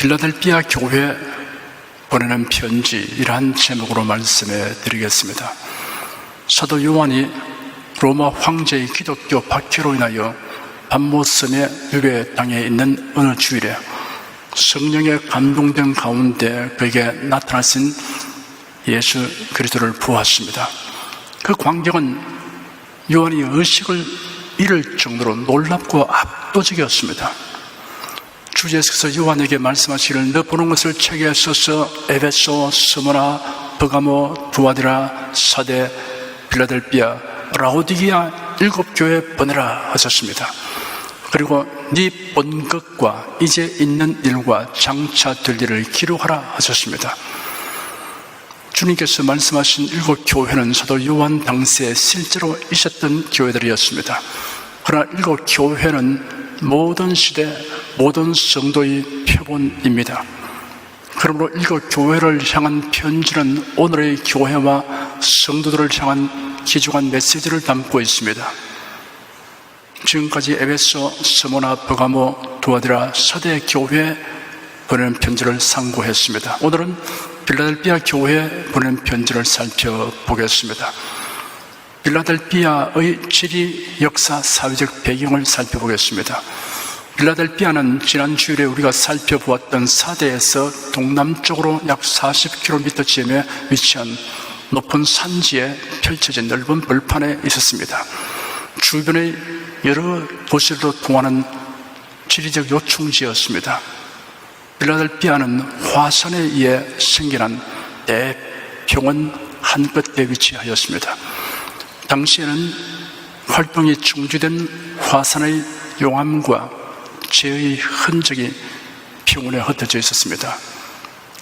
필라델피아 교회에 보내는 편지이란 제목으로 말씀해 드리겠습니다. 사도 요한이 로마 황제의 기독교 박해로 인하여 patmos섬의 유배 땅에 있는 어느 주일에 성령의 감동된 가운데 그에게 나타나신 예수 그리스도를 보았습니다. 그 광경은 요한이 의식을 잃을 정도로 놀랍고 압도적이었습니다. 주 예수께서 요한에게 말씀하시기를 너 보는 것을 책에 써서 에베소, 스무나, 버가모, 두아디라, 사데, 필라델피아, 라오디게아 7교회에 보내라 하셨습니다. 그리고 네 본 것과 이제 있는 일과 장차 될 일을 기록하라 하셨습니다. 주님께서 말씀하신 7교회는 사도 요한 당시에 실제로 있었던 교회들이었습니다. 그러나 7교회는 모든 시대, 모든 성도의 표본입니다. 그러므로 7교회를 향한 편지는 오늘의 교회와 성도들을 향한 귀중한 메시지를 담고 있습니다. 지금까지 에베소, 스무나, 버가모, 두아디라, 사데 교회에 보내는 편지를 상고했습니다. 오늘은 필라델피아 교회에 보내는 편지를 살펴보겠습니다. 필라델피아의 지리, 역사, 사회적 배경을 살펴보겠습니다. 필라델피아는 지난 주일에 우리가 살펴보았던 사데에서 동남쪽으로 약 40km쯤에 위치한 높은 산지에 펼쳐진 넓은 벌판에 있었습니다. 주변의 여러 도시들로 통하는 지리적 요충지였습니다. 필라델피아는 화산에 의해 생겨난 대평원 한 끝에 위치하였습니다. 당시에는 활동이 중지된 화산의 용암과 재의 흔적이 평원에 흩어져 있었습니다.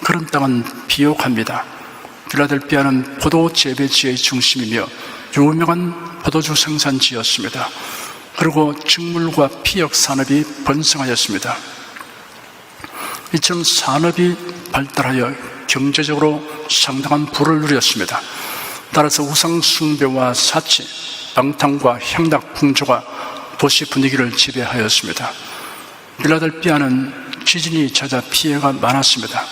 그런 땅은 비옥합니다. 필라델피아는 포도 재배지의 중심이며 유명한 포도주 생산지였습니다. 그리고 직물과 피역 산업이 번성하였습니다. 이처럼 산업이 발달하여 경제적으로 상당한 부를 누렸습니다. 따라서 우상 숭배와 사치, 방탕과 향락 풍조가 도시 분위기를 지배하였습니다. 필라델피아는 지진이 잦아 피해가 많았습니다.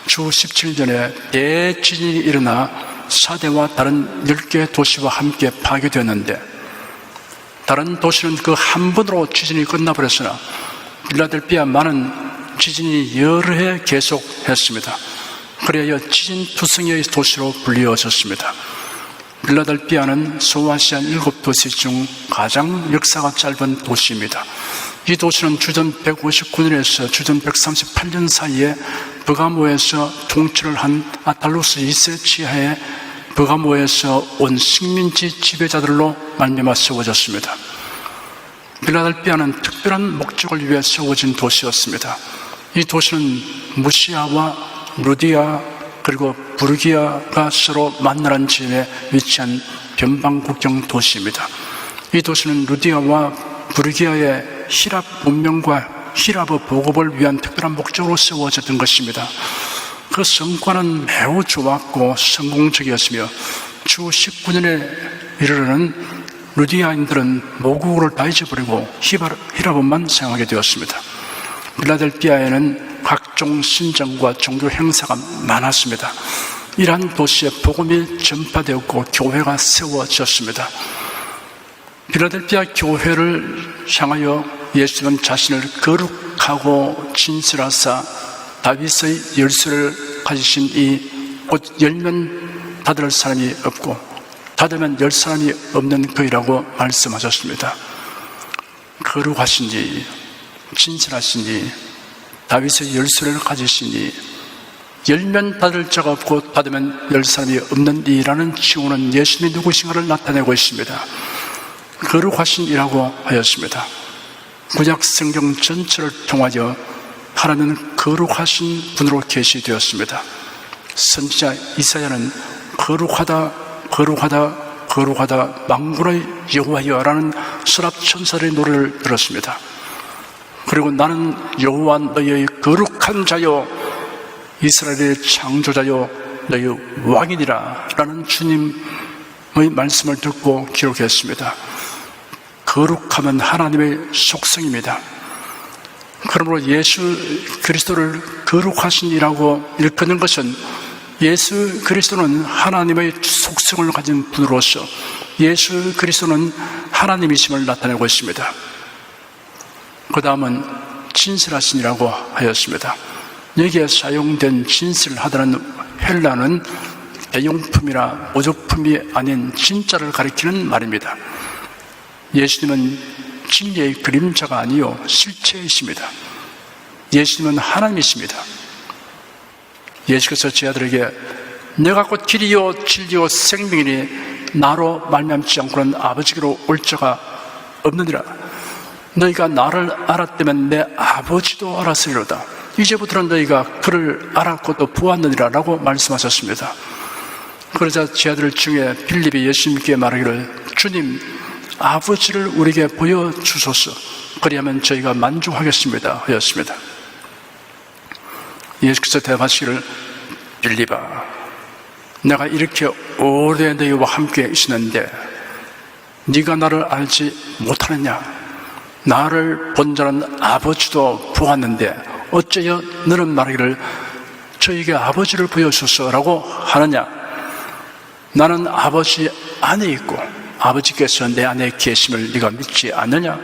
주 17년에 대지진이 일어나 사대와 다른 10개의 도시와 함께 파괴되었는데 다른 도시는 그 한 번으로 지진이 끝나버렸으나 필라델피아만은 지진이 여러 해 계속했습니다. 그래야 지진투성이의 도시로 불리워졌습니다. 필라델피아는 소아시아 7도시 중 가장 역사가 짧은 도시입니다. 이 도시는 주전 159년에서 주전 138년 사이에 버가모에서 통치를 한 아탈루스 2세 치하에 버가모에서 온 식민지 지배자들로 말미암아 세워졌습니다. 필라델피아는 특별한 목적을 위해 세워진 도시였습니다. 이 도시는 무시아와 루디아 그리고 부르기아가 서로 만나는 지점에 위치한 변방국경 도시입니다. 이 도시는 루디아와 부르기아의 히랍 문명과 히랍의 보급을 위한 특별한 목적으로 세워졌던 것입니다. 그 성과는 매우 좋았고 성공적이었으며 주 19년에 이르러는 루디아인들은 모국어를 다 잊어버리고 히랍어만 사용하게 되었습니다. 필라델피아에는 각종 신정과 종교 행사가 많았습니다. 이러한 도시에 복음이 전파되었고 교회가 세워졌습니다. 필라델피아 교회를 향하여 예수님은 자신을 거룩하고 진실하사 다윗의 열쇠를 가지신 이 곧 열면 닫을 사람이 없고 닫으면 열 사람이 없는 그이라고 말씀하셨습니다. 거룩하신지 진실하신지 다윗의 열쇠를 가지시니 열면 닫을 자가 없고 닫으면 열 사람이 없는 이라는 칭호는 예수님이 누구신가를 나타내고 있습니다. 거룩하신 이라고 하였습니다. 구약 성경 전체를 통하여 하나님은 거룩하신 분으로 계시되었습니다. 선지자 이사야는 거룩하다 거룩하다 거룩하다 만군의 여호와여라는 서랍 천사의 노래를 들었습니다. 그리고 나는 여호와 너희의 거룩한 자요 이스라엘의 창조자요 너희 왕이니라 라는 주님의 말씀을 듣고 기록했습니다. 거룩함은 하나님의 속성입니다. 그러므로 예수 그리스도를 거룩하신 이라고 일컫는 것은 예수 그리스도는 하나님의 속성을 가진 분으로서 예수 그리스도는 하나님이심을 나타내고 있습니다. 그 다음은 진실하신이라고 하였습니다. 여기에 사용된 진실하다는 헬라는 대용품이나 모조품이 아닌 진짜를 가리키는 말입니다. 예수님은 진리의 그림자가 아니요 실체이십니다. 예수님은 하나님이십니다. 예수께서 제 아들에게 내가 곧 길이요 진리요 생명이니 나로 말미암지 않고는 아버지께로 올 자가 없느니라. 너희가 나를 알았다면 내 아버지도 알았으리로다. 이제부터는 너희가 그를 알았고 또 보았느니라 라고 말씀하셨습니다. 그러자 제 아들 중에 빌립이 예수님께 말하기를 주님 아버지를 우리에게 보여주소서 그리하면 저희가 만족하겠습니다 하였습니다. 예수께서 대답하시기를 빌립아 내가 이렇게 오래 너희와 함께 있었는데 네가 나를 알지 못하느냐? 나를 본 자는 아버지도 보았는데 어째여 너는 말하기를 저에게 아버지를 보여주소서라고 하느냐? 나는 아버지 안에 있고 아버지께서 내 안에 계심을 네가 믿지 않느냐?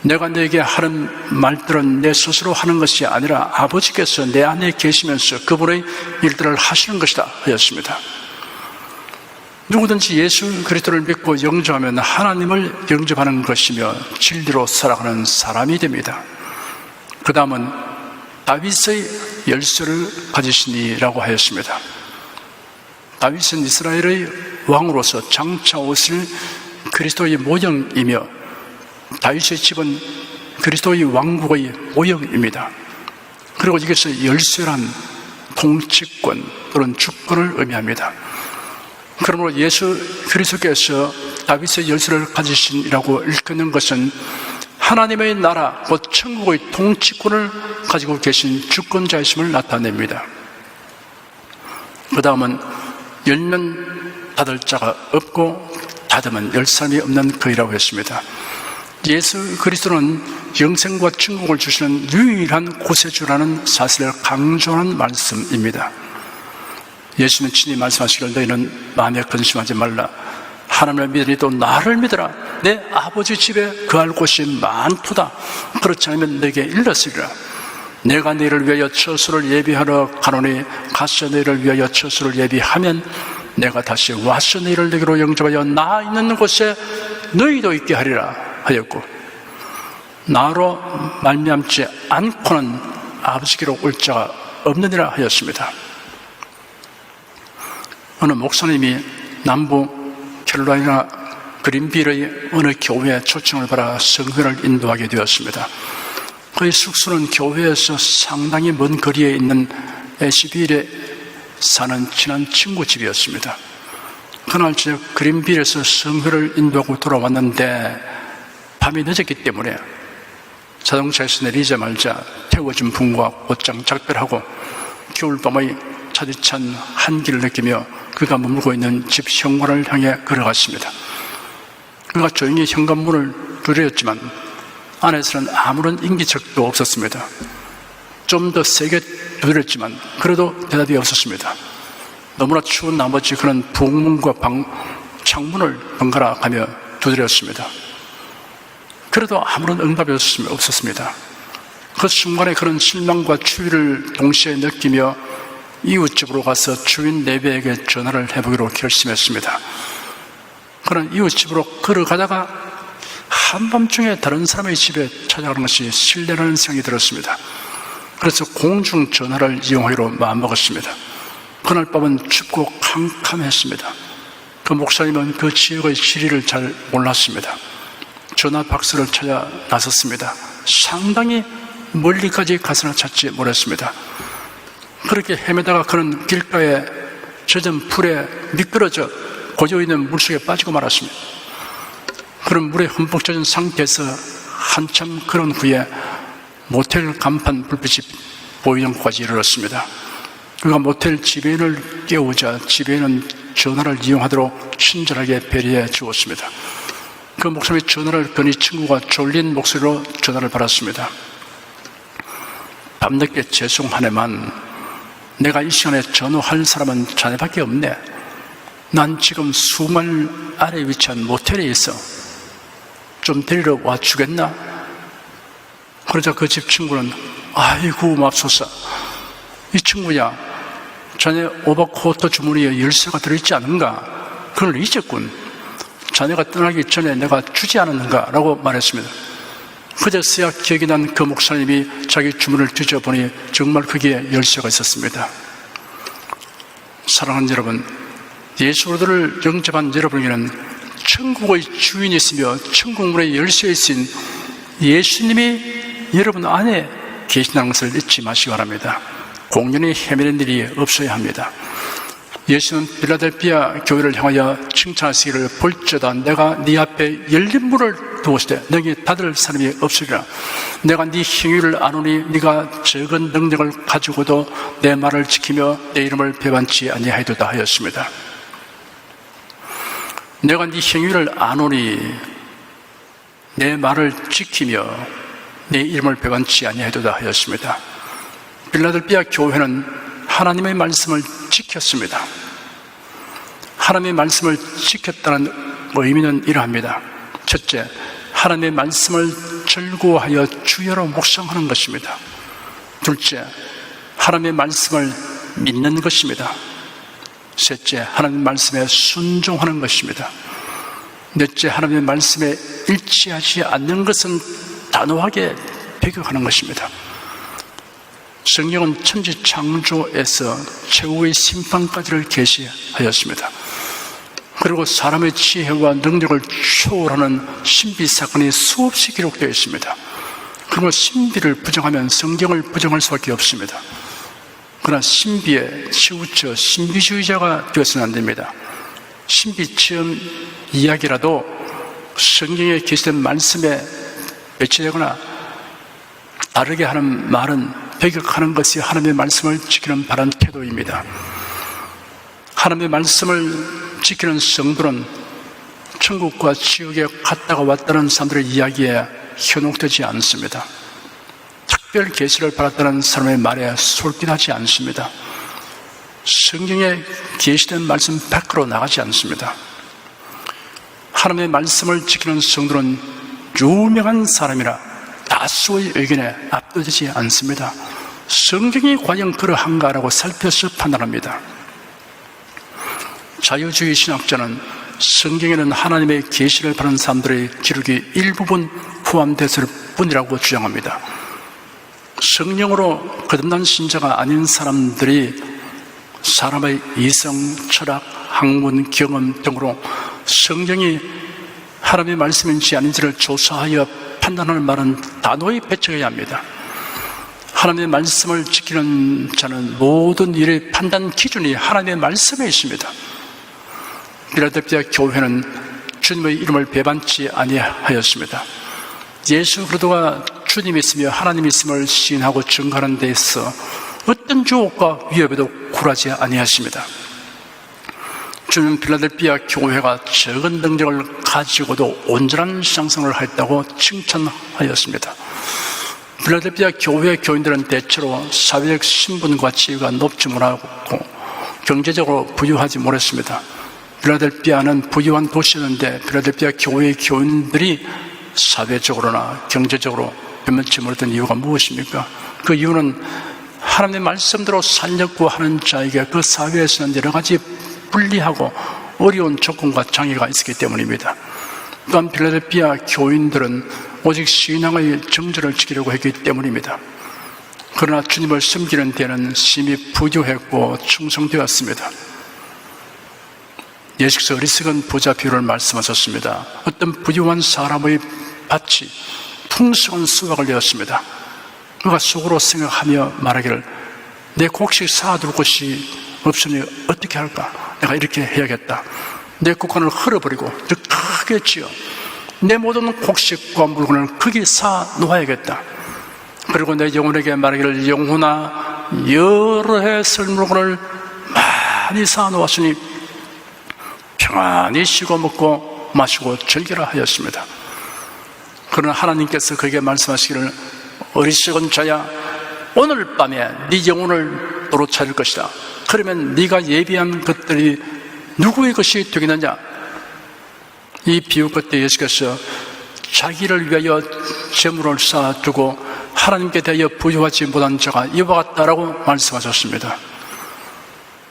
내가 너에게 하는 말들은 내 스스로 하는 것이 아니라 아버지께서 내 안에 계시면서 그분의 일들을 하시는 것이다 하였습니다. 누구든지 예수 그리스도를 믿고 영접하면 하나님을 영접하는 것이며 진리로 살아가는 사람이 됩니다. 그 다음은 다윗의 열쇠를 가지시니라고 하였습니다. 다윗은 이스라엘의 왕으로서 장차 오실 그리스도의 모형이며 다윗의 집은 그리스도의 왕국의 모형입니다. 그리고 이것은 열쇠란 통치권 또는 주권을 의미합니다. 그러므로 예수 그리스도께서 다윗의 열쇠를 가지신이라고 일컫는 것은 하나님의 나라 곧 천국의 통치권을 가지고 계신 주권자이심을 나타냅니다. 그 다음은 열면 닫을 자가 없고 닫으면 열 사람이 없는 그이라고 했습니다. 예수 그리스도는 영생과 천국을 주시는 유일한 구세주라는 사실을 강조하는 말씀입니다. 예수는 친히 말씀하시기를 너희는 마음에 근심하지 말라. 하나님을 믿으니 또 나를 믿으라. 내 아버지 집에 거할 곳이 많도다. 그렇지 않으면 너에게 일렀으리라. 내가 너희를 위하여 처소를 예비하러 가노니 가서 너희를 위하여 처소를 예비하면 내가 다시 와서 너희를 내게로 영접하여 나 있는 곳에 너희도 있게 하리라 하였고 나로 말미암지 않고는 아버지께로 올 자가 없느니라 하였습니다. 어느 목사님이 남부 캐롤라이나 그린빌의 어느 교회에 초청을 받아 성회를 인도하게 되었습니다. 그의 숙소는 교회에서 상당히 먼 거리에 있는 애쉬빌에 사는 친한 친구 집이었습니다. 그날 저녁 그린빌에서 성회를 인도하고 돌아왔는데 밤이 늦었기 때문에 자동차에서 내리자마자 태워준 분과 곧장 작별하고 겨울밤의 차디찬 한기를 느끼며 그가 머물고 있는 집 현관을 향해 걸어갔습니다. 그가 조용히 현관문을 두드렸지만 안에서는 아무런 인기척도 없었습니다. 좀 더 세게 두드렸지만 그래도 대답이 없었습니다. 너무나 추운 나머지 그는 부엌문과 창문을 번갈아 가며 두드렸습니다. 그래도 아무런 응답이 없었습니다. 그 순간에 그는 실망과 추위를 동시에 느끼며 이웃집으로 가서 주인 내배에게 전화를 해보기로 결심했습니다. 그는 이웃집으로 걸어가다가 한밤중에 다른 사람의 집에 찾아가는 것이 실례라는 생각이 들었습니다. 그래서 공중전화를 이용하기로 마음먹었습니다. 그날 밤은 춥고 캄캄했습니다. 그 목사님은 그 지역의 지리를 잘 몰랐습니다. 전화 박스를 찾아 나섰습니다. 상당히 멀리까지 가서나 찾지 못했습니다. 그렇게 헤매다가 그는 길가에 젖은 풀에 미끄러져 고여있는 물속에 빠지고 말았습니다. 그런 물에 흠뻑 젖은 상태에서 한참 걸은 후에 모텔 간판 불빛이 보이는 곳까지 이르렀습니다. 그가 모텔 지배인을 깨우자 지배인은 전화를 이용하도록 친절하게 배려해 주었습니다. 그 목사님의 전화를 거니 친구가 졸린 목소리로 전화를 받았습니다. 밤늦게 죄송하네만 내가 이 시간에 전후할 사람은 자네밖에 없네. 난 지금 수말 아래에 위치한 모텔에 있어. 좀 데리러 와 주겠나? 그러자 그 집 친구는 아이고 맙소사, 이 친구야, 자네 오버코트 주머니에 열쇠가 들어있지 않은가? 그걸 잊었군. 자네가 떠나기 전에 내가 주지 않았는가? 라고 말했습니다. 그제서야 기억이 난 그 목사님이 자기 주머니를 뒤져보니 정말 거기에 열쇠가 있었습니다. 사랑하는 여러분, 예수 그리스도를 영접한 여러분에게는 천국의 주인이 있으며 천국 문의 열쇠에 있인 예수님이 여러분 안에 계신다는 것을 잊지 마시기 바랍니다. 공연히 헤매는 일이 없어야 합니다. 예수는 필라델피아 교회를 향하여 칭찬하시기를 볼지어다 내가 네 앞에 열린 문을 두었을 때 너에게 닫을 사람이 없으리라. 내가 네 행위를 아노니 네가 적은 능력을 가지고도 내 말을 지키며 내 이름을 배반치 아니하리로다 하였습니다. 내가 네 행위를 아노니 내 말을 지키며 내 이름을 배반치 아니하리로다 하였습니다. 필라델피아 교회는 하나님의 말씀을 지켰습니다. 하나님의 말씀을 지켰다는 의미는 이러합니다. 첫째, 하나님의 말씀을 절구하여 주여로 묵상하는 것입니다. 둘째, 하나님의 말씀을 믿는 것입니다. 셋째, 하나님의 말씀에 순종하는 것입니다. 넷째, 하나님의 말씀에 일치하지 않는 것은 단호하게 배격하는 것입니다. 성경은 천지 창조에서 최후의 심판까지를 계시하였습니다. 그리고 사람의 지혜와 능력을 초월하는 신비 사건이 수없이 기록되어 있습니다. 그리고 신비를 부정하면 성경을 부정할 수밖에 없습니다. 그러나 신비에 치우쳐 신비주의자가 되어서는 안 됩니다. 신비 체험 이야기라도 성경에 계시된 말씀에 배치되거나 다르게 하는 말은 배격하는 것이 하나님의 말씀을 지키는 바른 태도입니다. 하나님의 말씀을 지키는 성도는 천국과 지옥에 갔다가 왔다는 사람들의 이야기에 현혹되지 않습니다. 특별 계시를 받았다는 사람의 말에 솔깃하지 않습니다. 성경에 계시된 말씀 밖으로 나가지 않습니다. 하나님의 말씀을 지키는 성도는 유명한 사람이라 다수의 의견에 압도되지 않습니다. 성경이 과연 그러한가라고 살펴서 판단합니다. 자유주의 신학자는 성경에는 하나님의 계시를 받은 사람들의 기록이 일부분 포함됐을 뿐이라고 주장합니다. 성령으로 거듭난 신자가 아닌 사람들이 사람의 이성, 철학, 학문, 경험 등으로 성경이 하나님의 말씀인지 아닌지를 조사하여 판단하는 말은 단호히 배척해야 합니다. 하나님의 말씀을 지키는 자는 모든 일의 판단 기준이 하나님의 말씀에 있습니다. 필라델피아 교회는 주님의 이름을 배반치 아니하였습니다. 예수 그리스도가 주님이 있으며 하나님이 있음을 시인하고 증거하는 데 있어 어떤 유혹과 위협에도 굴하지 아니하십니다. 주님은 필라델피아 교회가 적은 능력을 가지고도 온전한 신앙생활을 했다고 칭찬하였습니다. 필라델피아 교회 교인들은 대체로 사회적 신분과 지위가 높지 못하고 경제적으로 부유하지 못했습니다. 필라델피아는 부유한 도시였는데 필라델피아 교회의 교인들이 사회적으로나 경제적으로 변변치 못했던 이유가 무엇입니까? 그 이유는 하나님의 말씀대로 살려고 하는 자에게 그 사회에서는 여러 가지 불리하고 어려운 조건과 장애가 있었기 때문입니다. 또한 필라델피아 교인들은 오직 신앙의 정절을 지키려고 했기 때문입니다. 그러나 주님을 섬기는 데는 심히 부유했고 충성되었습니다. 예수께서 어리석은 부자 비유를 말씀하셨습니다. 어떤 부유한 사람의 밭이 풍성한 수확을 내었습니다. 그가 속으로 생각하며 말하기를 내 곡식 쌓아둘 곳이 없으니 어떻게 할까? 내가 이렇게 해야겠다. 내 곡간을 헐어버리고 크게 지어 내 모든 곡식과 물건을 거기 쌓아 놓아야겠다. 그리고 내 영혼에게 말하기를 영혼아 여러 해 쓸 물건을 많이 쌓아 놓았으니 평안히 쉬고 먹고 마시고 즐기라 하였습니다. 그러나 하나님께서 그에게 말씀하시기를 어리석은 자야 오늘 밤에 네 영혼을 도로 찾을 것이다. 그러면 네가 예비한 것들이 누구의 것이 되겠느냐? 이 비유 끝에 예수께서 자기를 위하여 재물을 쌓아두고 하나님께 대하여 부유하지 못한 자가 이와 같다라고 말씀하셨습니다.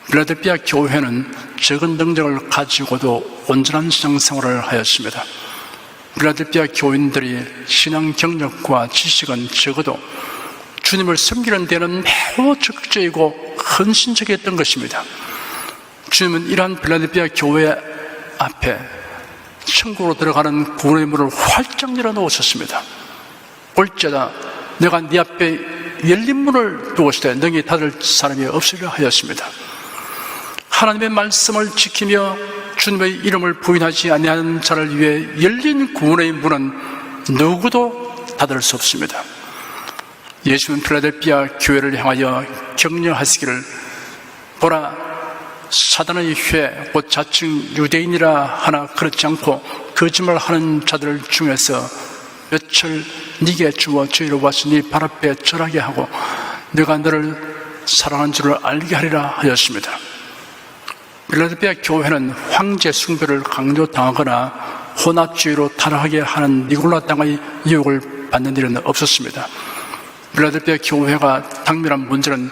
필라델피아 교회는 적은 능력을 가지고도 온전한 신앙생활을 하였습니다. 필라델피아 교인들이 신앙 경력과 지식은 적어도 주님을 섬기는 데는 매우 적극적이고 헌신적이었던 것입니다. 주님은 이러한 필라델피아 교회 앞에 천국으로 들어가는 구원의 문을 활짝 열어놓으셨습니다. 올지어다 내가 네 앞에 열린 문을 두었을 때 너희 닫을 사람이 없으려 하였습니다. 하나님의 말씀을 지키며 주님의 이름을 부인하지 아니하는 자를 위해 열린 구원의 문은 누구도 닫을 수 없습니다. 예수는 필라델피아 교회를 향하여 격려하시기를 보라, 사단의 회, 곧 자칭 유대인이라 하나 그렇지 않고 거짓말하는 자들 중에서 몇을 네게 주어 저희로 와서 네 발 앞에 절하게 하고 내가 너를 사랑하는 줄을 알게 하리라 하였습니다. 필라델피아 교회는 황제 숭배를 강요당하거나 혼합주의로 타락하게 하는 니골라 땅의 유혹을 받는 일은 없었습니다. 필라델피아 교회가 당면한 문제는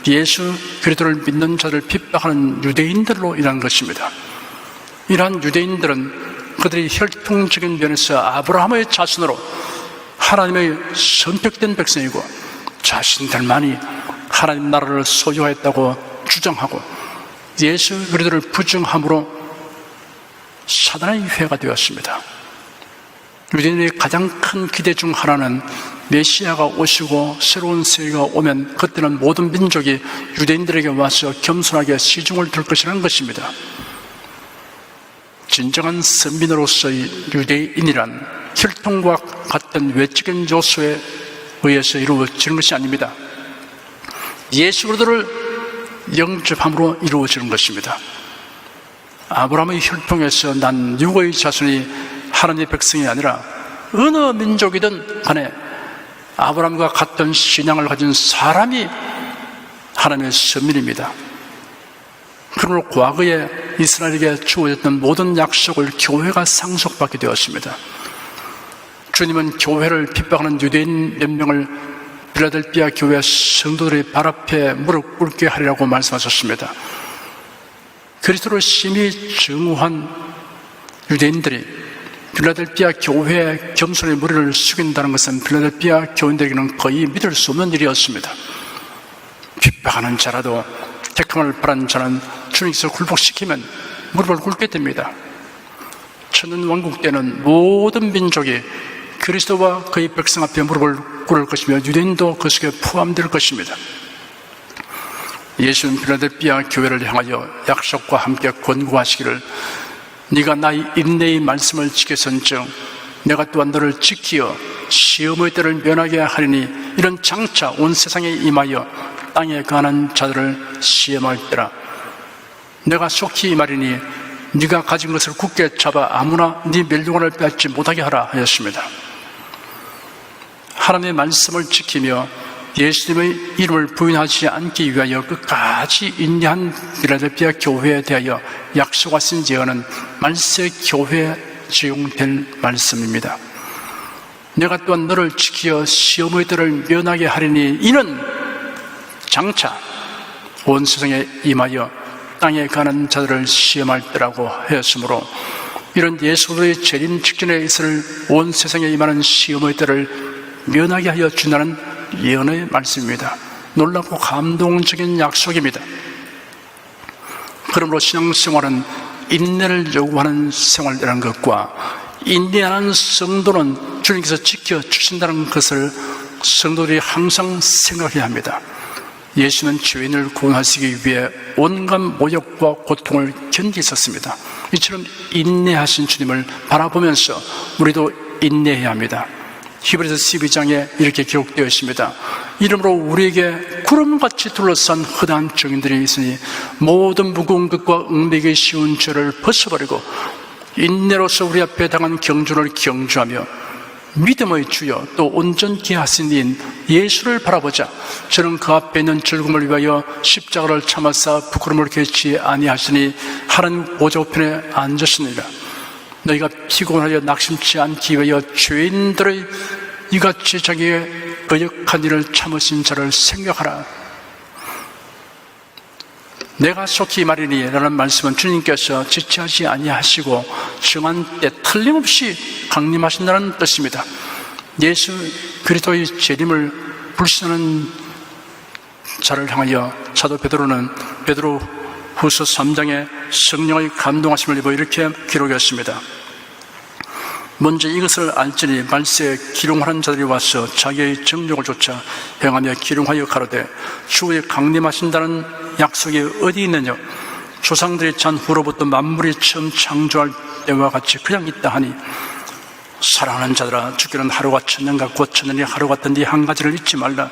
예수 그리스도를 믿는 자를 핍박하는 유대인들로 인한 것입니다. 이러한 유대인들은 그들이 혈통적인 면에서 아브라함의 자손으로 하나님의 선택된 백성이고 자신들만이 하나님 나라를 소유하였다고 주장하고 예수 그리스도를 부정함으로 사단의 회가 되었습니다. 유대인의 가장 큰 기대 중 하나는 메시아가 오시고 새로운 세계가 오면 그때는 모든 민족이 유대인들에게 와서 겸손하게 시중을 둘 것이라는 것입니다. 진정한 선민으로서의 유대인이란 혈통과 같은 외적인 요소에 의해서 이루어지는 것이 아닙니다. 예수 그리스도를 영접함으로 이루어지는 것입니다. 아브라함의 혈통에서 난 유고의 자손이 하나님의 백성이 아니라 어느 민족이든 간에 아브라함과 같은 신앙을 가진 사람이 하나님의 선민입니다. 그러므로 과거에 이스라엘에게 주어졌던 모든 약속을 교회가 상속받게 되었습니다. 주님은 교회를 핍박하는 유대인 몇 명을 필라델피아 교회 성도들의 발 앞에 무릎 꿇게 하리라고 말씀하셨습니다. 그리스도를 심히 증오한 유대인들이 필라델피아 교회의 겸손의 머리를 숙인다는 것은 필라델피아 교인들에게는 거의 믿을 수 없는 일이었습니다. 핍박하는 자라도 택함을 바란 자는 주님께서 굴복시키면 무릎을 꿇게 됩니다. 천년왕국 때는 모든 민족이 그리스도와 그의 백성 앞에 무릎을 꿇을 것이며 유대인도 그 속에 포함될 것입니다. 예수는 필라델피아 교회를 향하여 약속과 함께 권고하시기를 네가 나의 인내의 말씀을 지켰은즉 내가 또한 너를 지키어 시험의 때를 면하게 하리니 이런 장차 온 세상에 임하여 땅에 거하는 자들을 시험할 때라. 내가 속히 말이니 네가 가진 것을 굳게 잡아 아무나 네 멸류관을 빼앗지 못하게 하라 하였습니다. 하나님의 말씀을 지키며 예수님의 이름을 부인하지 않기 위하여 끝까지 인내한 필라델피아 교회에 대하여 약속하신 예언은 말세 교회에 적용될 말씀입니다. 내가 또한 너를 지키어 시험의 때를 면하게 하리니 이는 장차 온 세상에 임하여 땅에 가는 자들을 시험할 때라고 하였으므로 이런 예수의 재림 직전에 있을 온 세상에 임하는 시험의 때를 면하게 하여 준다는 예언의 말씀입니다. 놀랍고 감동적인 약속입니다. 그러므로 신앙생활은 인내를 요구하는 생활이라는 것과 인내하는 성도는 주님께서 지켜주신다는 것을 성도들이 항상 생각해야 합니다. 예수는 죄인을 구원하시기 위해 온갖 모욕과 고통을 견디셨습니다. 이처럼 인내하신 주님을 바라보면서 우리도 인내해야 합니다. 히브리서 12장에 이렇게 기록되어 있습니다. 이러므로 우리에게 구름같이 둘러싼 허다한 증인들이 있으니 모든 무거운 것과 얽매이기 쉬운 죄를 벗어버리고 인내로서 우리 앞에 당한 경주를 경주하며 믿음의 주여 또 온전케 하신 이인 예수를 바라보자. 저는 그 앞에 있는 즐거움을 위하여 십자가를 참아사 부끄러움을 개치 아니하시니 하나님 보좌 우편에 앉으시니라. 너희가 피곤하여 낙심치 않기 위하여 죄인들의 이같이 자기의 거역한 일을 참으신 자를 생각하라. 내가 속히 말이니 라는 말씀은 주님께서 지체하지 아니하시고 정한 때 틀림없이 강림하신다는 뜻입니다. 예수 그리스도의 재림을 불신하는 자를 향하여 사도 베드로는 베드로 후서 3장에 성령의 감동하심을 입어 이렇게 기록했습니다. 먼저 이것을 알지니 말세에 기롱하는 자들이 와서 자기의 정욕을 쫓아 행하며 기롱하여 가로되 주의 강림하신다는 약속이 어디 있느냐. 조상들이 잔 후로부터 만물이 처음 창조할 때와 같이 그냥 있다 하니 사랑하는 자들아 주께는 하루가 천년 같고 천년이 하루 같은데 한 가지를 잊지 말라.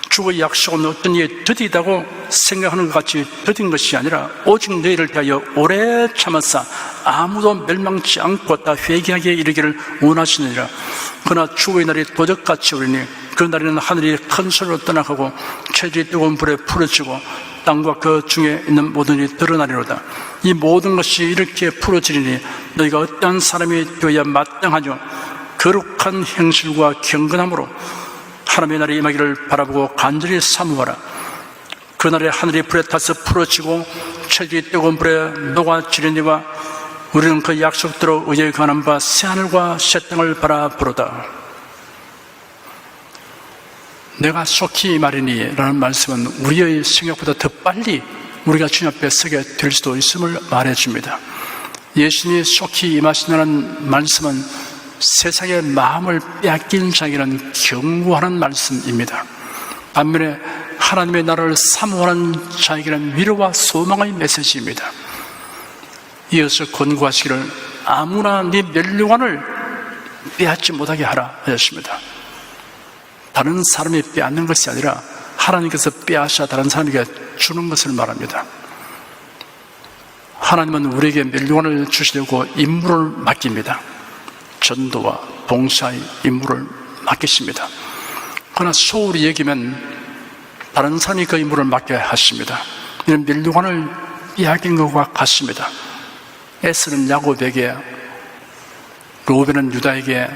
주의 약속은 어떤 이에 더디다고 생각하는 것 같이 더딘 것이 아니라 오직 너희를 대하여 오래 참았사 아무도 멸망치 않고 다 회개하게 이르기를 원하시느니라. 그러나 주의 날이 도적같이 오리니 그 날에는 하늘이 큰 소리로 떠나가고 체질이 뜨거운 불에 풀어지고 땅과 그 중에 있는 모든 일이 드러나리로다. 이 모든 것이 이렇게 풀어지리니 너희가 어떠한 사람이 되어야 마땅하뇨. 거룩한 행실과 경건함으로 하나님의 날이 임하기를 바라보고 간절히 사모하라. 그날에 하늘이 불에 타서 풀어지고 체질이 뜨거운 불에 녹아지리니와 우리는 그 약속대로 의에 관한 바 새하늘과 새 땅을 바라보로다. 내가 속히 말이니 라는 말씀은 우리의 생각보다 더 빨리 우리가 주님 앞에 서게 될 수도 있음을 말해줍니다. 예수님이 속히 임하신다는 말씀은 세상의 마음을 빼앗긴 자에게는 경고하는 말씀입니다. 반면에 하나님의 나라를 사모하는 자에게는 위로와 소망의 메시지입니다. 이어서 권고하시기를 아무나 네 멸류관을 빼앗지 못하게 하라 하셨습니다. 다른 사람이 빼앗는 것이 아니라 하나님께서 빼앗아 다른 사람에게 주는 것을 말합니다. 하나님은 우리에게 멸류관을 주시려고 임무를 맡깁니다. 전도와 봉사의 임무를 맡기십니다. 그러나 소홀히 여기면 다른 사람이 그 임무를 맡겨야 하십니다. 이는 멸류관을 빼앗긴 것과 같습니다. 에스는 야곱에게, 루벤은 유다에게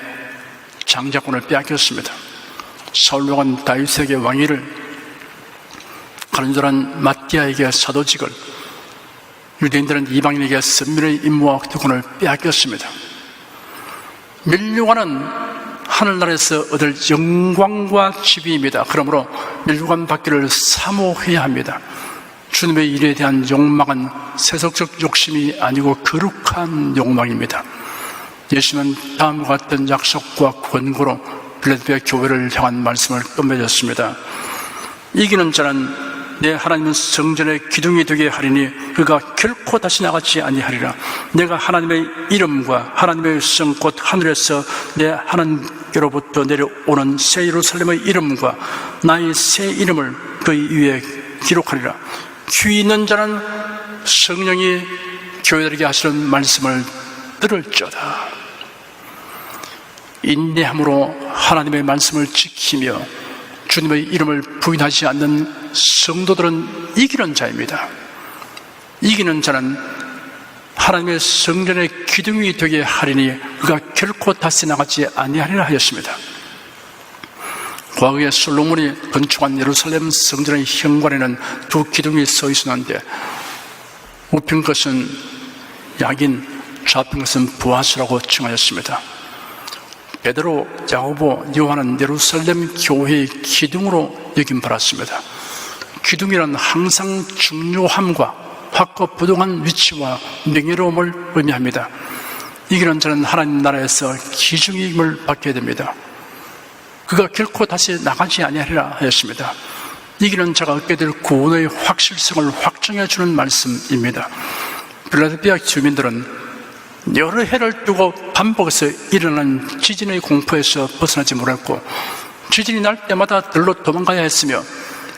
장자권을 빼앗겼습니다. 사울왕은 다윗에게 왕위를, 가난조란 마띠아에게 사도직을, 유대인들은 이방인에게 선민의 임무와 특권을 빼앗겼습니다. 멸류관은 하늘나라에서 얻을 영광과 지위입니다. 그러므로 멸류관 받기를 사모해야 합니다. 주님의 일에 대한 욕망은 세속적 욕심이 아니고 거룩한 욕망입니다. 예수님은 다음과 같은 약속과 권고로 빌라델피아 교회를 향한 말씀을 끝맺었습니다. 이기는 자는 내 하나님은 성전의 기둥이 되게 하리니 그가 결코 다시 나가지 아니하리라. 내가 하나님의 이름과 하나님의 성 곧 하늘에서 내 하나님께로부터 내려오는 새 예루살렘의 이름과 나의 새 이름을 그 위에 기록하리라. 귀 있는 자는 성령이 교회들에게 하시는 말씀을 들을지어다. 인내함으로 하나님의 말씀을 지키며 주님의 이름을 부인하지 않는 성도들은 이기는 자입니다. 이기는 자는 하나님의 성전의 기둥이 되게 하리니 그가 결코 다시 나가지 아니하리라 하였습니다. 과거에 솔로몬이 건축한 예루살렘 성전의 현관에는 두 기둥이 서 있었는데 우편 것은 야긴, 좌편 것은 보아스라고 칭하였습니다. 베드로, 야고보, 요한은 예루살렘 교회의 기둥으로 여김 받았습니다. 기둥이란 항상 중요함과 확고부동한 위치와 명예로움을 의미합니다. 이기는 자는 하나님 나라에서 기중임을 받게 됩니다. 그가 결코 다시 나가지 아니하리라 하였습니다. 이기는 자가 얻게 될 구원의 확실성을 확정해 주는 말씀입니다. 빌라델피아 주민들은 여러 해를 두고 반복해서 일어난 지진의 공포에서 벗어나지 못했고 지진이 날 때마다 들로 도망가야 했으며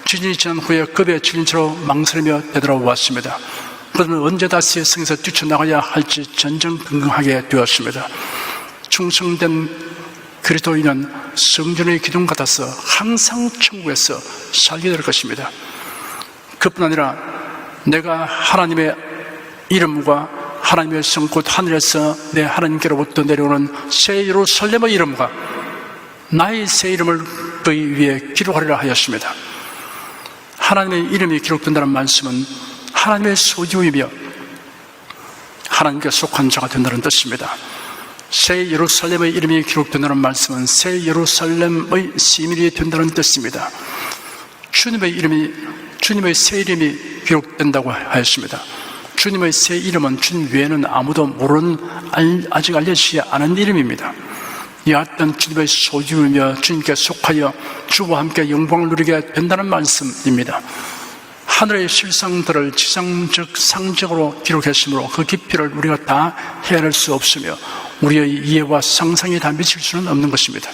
지진이 지난 후에 급의 지진처럼 망설이며 되돌아왔습니다. 그들은 언제 다시 성에서 뛰쳐나가야 할지 전전긍긍하게 되었습니다. 충성된 그리스도인은 성전의 기둥 같아서 항상 천국에서 살게 될 것입니다. 그뿐 아니라 내가 하나님의 이름과 하나님의 성 곧 하늘에서 내 하나님께로부터 내려오는 새 예루살렘의 이름과 나의 새 이름을 그의 위에 기록하리라 하였습니다. 하나님의 이름이 기록된다는 말씀은 하나님의 소유이며 하나님께 속한 자가 된다는 뜻입니다. 새 예루살렘의 이름이 기록된다는 말씀은 새 예루살렘의 시민이 된다는 뜻입니다. 주님의 새 이름이 기록된다고 하였습니다. 주님의 새 이름은 주님 외에는 아무도 모르는, 아직 알려지지 않은 이름입니다. 이와 같은 주님의 소유이며 주님께 속하여 주와 함께 영광을 누리게 된다는 말씀입니다. 하늘의 실상들을 지상적 상적으로 기록했으므로 그 깊이를 우리가 다 헤아릴 수 없으며 우리의 이해와 상상이 다 미칠 수는 없는 것입니다.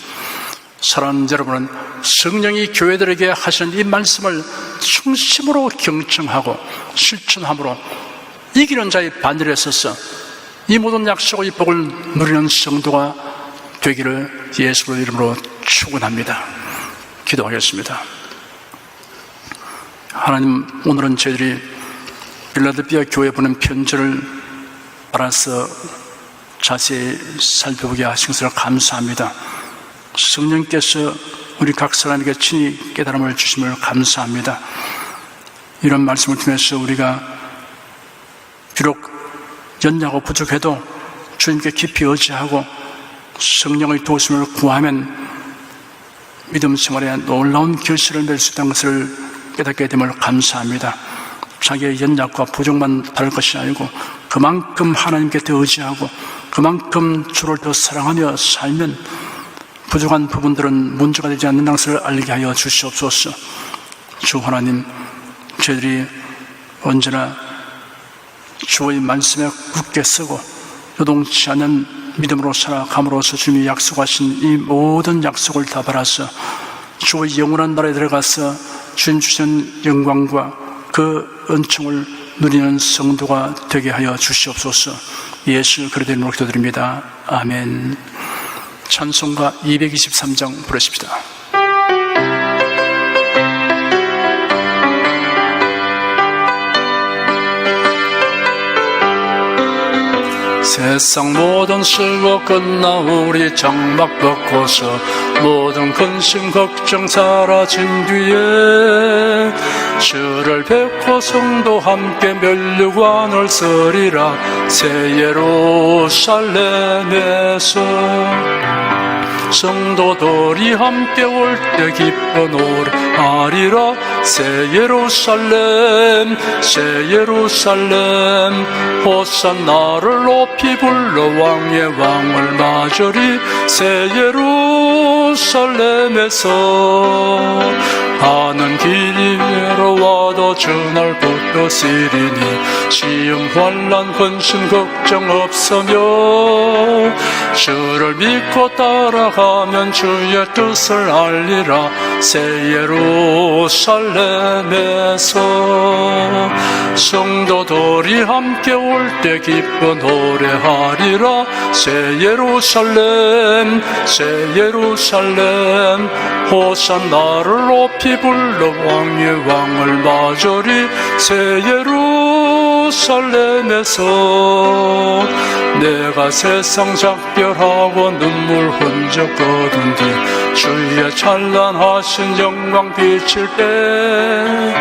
사랑하는 여러분은 성령이 교회들에게 하신 이 말씀을 중심으로 경청하고 실천함으로 이기는 자의 반열에 서서 이 모든 약속의 복을 누리는 성도가 되기를 예수의 이름으로 축원합니다. 기도하겠습니다. 하나님, 오늘은 저희들이 필라델피아 교회에 보낸 편지를 알아서 자세히 살펴보게 하신 것을 감사합니다. 성령께서 우리 각 사람에게 친히 깨달음을 주심을 감사합니다. 이런 말씀을 통해서 우리가 비록 연약하고 부족해도 주님께 깊이 의지하고 성령의 도우심을 구하면 믿음 생활에 놀라운 결실을 맺을 수 있다는 것을 깨닫게 됨을 감사합니다. 자기의 연약과 부족만 다를 것이 아니고 그만큼 하나님께 더 의지하고 그만큼 주를 더 사랑하며 살면 부족한 부분들은 문제가 되지 않는다는 것을 알게 하여 주시옵소서. 주 하나님, 저희들이 언제나 주의 말씀에 굳게 쓰고 요동치 않는 믿음으로 살아감으로써 주님이 약속하신 이 모든 약속을 다 받아서 주의 영원한 나라에 들어가서 주님 주신 영광과 그 은총을 누리는 성도가 되게 하여 주시옵소서. 예수 그리스도의 이름으로 기도드립니다. 아멘. 찬송가 223장 부르십시다. 세상 모든 슬고 끝나 우리 장막 벗고서 모든 근심 걱정 사라진 뒤에 주를 뵙고 성도 함께 멸류관을 서리라. 새 예루살렘에서 성도들이 함께 올 때 기뻐 노래하리라. 새 예루살렘 새 예루살렘 호산나를 높이 불러 왕의 왕을 맞으리. 새 예루살렘에서 가는 길이 외로워도 주날부터 시리니 시험 환난 근심 걱정 없으며 주를 믿고 따라가면 주의 뜻을 알리라. 새 예루살렘에서 성도들이 함께 올 때 기뻐 노래하리라. 새 예루살렘 새 예루살렘 호산나를 높이 불러 왕의 왕을 맞으리. 새 예루살렘에서 내가 세상 작별하고 눈물 흔적 거둔 뒤 주의 찬란하신 영광 비칠 때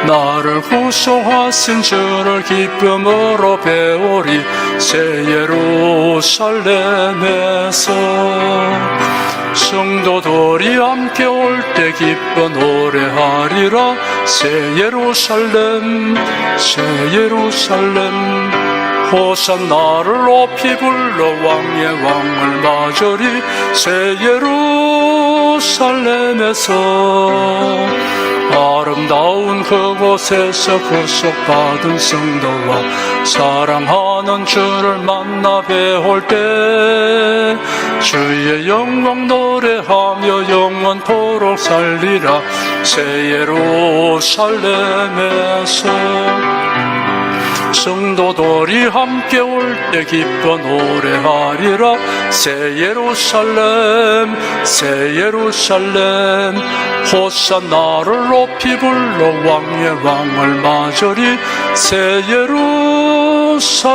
나를 구속하신 주를 기쁨으로 배우리. 새 예루살렘에서 성도들이 함께 올 때 기뻐 노래하리라. 새 예루살렘 새 예루살렘 호산나를 높이 불러 왕의 왕을 맞으리. 새 예루살렘에서 아름다운 그곳에서 구속받은 성도와 사랑하는 주를 만나 배울 때 주의 영광 노래하며 영원토록 살리라. 새 예루살렘에서 성도들이 함께 올 때 기뻐 노래하리라. 새 예루살렘 새 예루살렘 호산나를 높이 불러 왕의 왕을 맞으리. 새 예루살렘에서